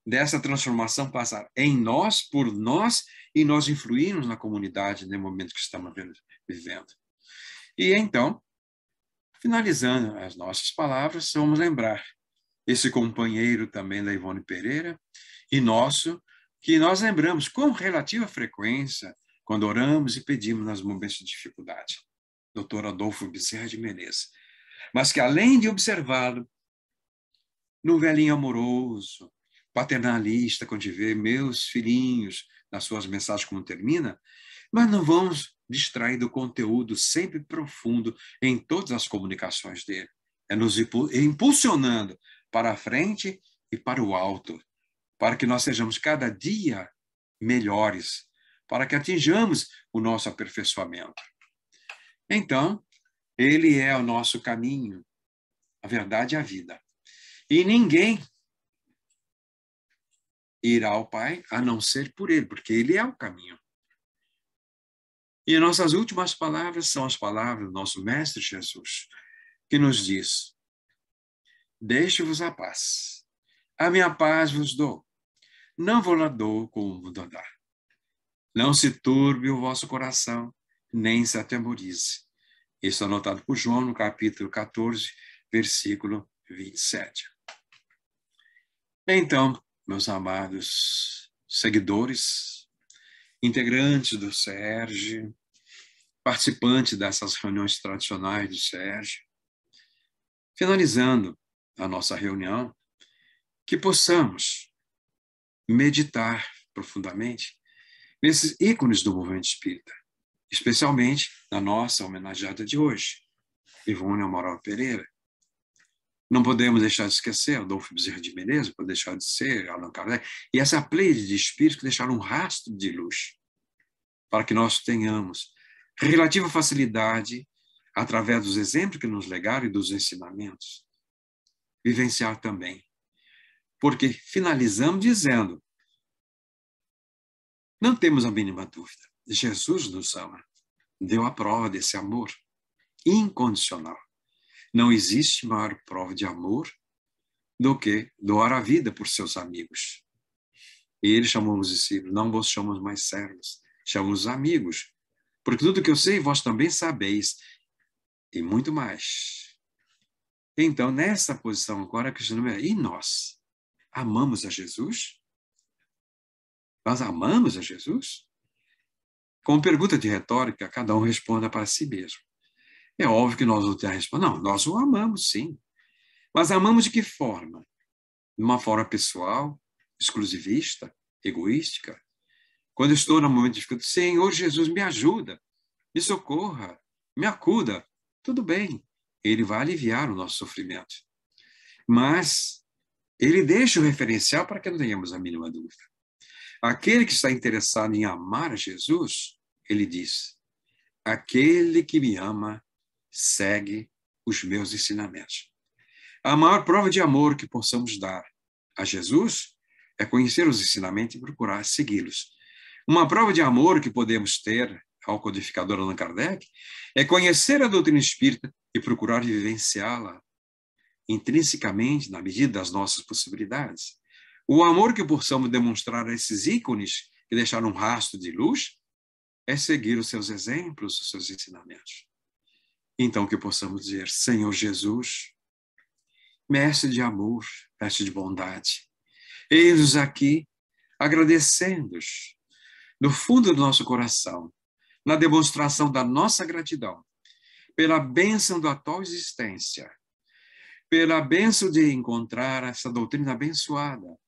dessa transformação passar em nós, por nós, e nós influirmos na comunidade no momento que estamos vivendo. E então, finalizando as nossas palavras, vamos lembrar esse companheiro também da Ivone Pereira e nosso, que nós lembramos com relativa frequência quando oramos e pedimos nos momentos de dificuldade. Dr. Adolfo Bezerra de Menezes. Mas que além de observá-lo no velhinho amoroso, paternalista, quando te vê meus filhinhos, nas suas mensagens como termina, mas não vamos distrair do conteúdo sempre profundo em todas as comunicações dele. É nos impulsionando para a frente e para o alto, para que nós sejamos cada dia melhores, para que atinjamos o nosso aperfeiçoamento. Então, ele é o nosso caminho, a verdade e a vida. E ninguém irá ao Pai a não ser por ele, porque ele é o caminho. E nossas últimas palavras são as palavras do nosso Mestre Jesus, que nos diz: deixe-vos a paz. A minha paz vos dou. Não vou lá dou como o mundo dá. Não se turbe o vosso coração, nem se atemorize. Isso é anotado por João no capítulo 14, versículo 27. Então, meus amados seguidores, integrantes do SERJ, participantes dessas reuniões tradicionais do SERJ, finalizando a nossa reunião, que possamos meditar profundamente nesses ícones do movimento espírita, especialmente na nossa homenageada de hoje, Ivone Amaral Pereira. Não podemos deixar de esquecer Adolfo Bezerra de Menezes, pode deixar de ser Allan Kardec, e essa pleide de espíritos que deixaram um rastro de luz, para que nós tenhamos relativa facilidade, através dos exemplos que nos legaram e dos ensinamentos, vivenciar também. Porque finalizamos dizendo, não temos a mínima dúvida, Jesus nos ama, deu a prova desse amor incondicional. Não existe maior prova de amor do que doar a vida por seus amigos. E ele chamou os discípulos, não vos chamamos mais servos, chamamos amigos, porque tudo que eu sei, vós também sabeis, e muito mais. Então, nessa posição agora, e nós? Amamos a Jesus? Nós amamos a Jesus? Com pergunta de retórica, cada um responda para si mesmo. É óbvio que nós vamos ter a resposta. Não, nós o amamos, sim. Mas amamos de que forma? De uma forma pessoal, exclusivista, egoística? Quando eu estou no momento de dificuldade, Senhor Jesus, me ajuda, me socorra, me acuda. Tudo bem, ele vai aliviar o nosso sofrimento. Mas ele deixa o referencial para que não tenhamos a mínima dúvida. Aquele que está interessado em amar a Jesus, ele diz, aquele que me ama segue os meus ensinamentos. A maior prova de amor que possamos dar a Jesus é conhecer os ensinamentos e procurar segui-los. Uma prova de amor que podemos ter ao codificador Allan Kardec é conhecer a doutrina espírita e procurar vivenciá-la intrinsecamente na medida das nossas possibilidades. O amor que possamos demonstrar a esses ícones que deixaram um rastro de luz é seguir os seus exemplos, os seus ensinamentos. Então que possamos dizer, Senhor Jesus, mestre de amor, mestre de bondade, eis-nos aqui agradecendo-os do fundo do nosso coração, na demonstração da nossa gratidão, pela bênção da atual existência, pela bênção de encontrar essa doutrina abençoada,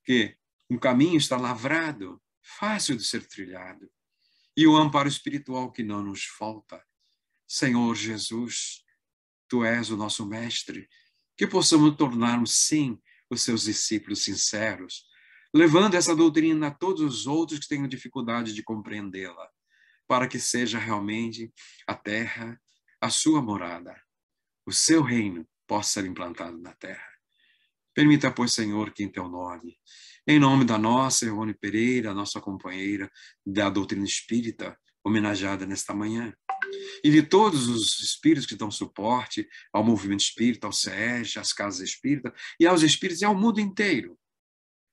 que um caminho está lavrado, fácil de ser trilhado, e o amparo espiritual que não nos falta. Senhor Jesus, Tu és o nosso mestre, que possamos tornarmos, sim, os seus discípulos sinceros, levando essa doutrina a todos os outros que tenham dificuldade de compreendê-la, para que seja realmente a terra a sua morada, o seu reino possa ser implantado na terra. Permita, pois, Senhor, que em Teu nome, em nome da nossa Ivone Pereira, nossa companheira da doutrina espírita, homenageada nesta manhã, e de todos os espíritos que dão suporte ao movimento espírita, ao SERJ, às casas espíritas, e aos espíritos e ao mundo inteiro,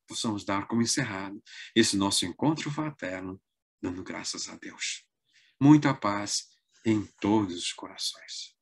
possamos dar como encerrado esse nosso encontro fraterno, dando graças a Deus. Muita paz em todos os corações.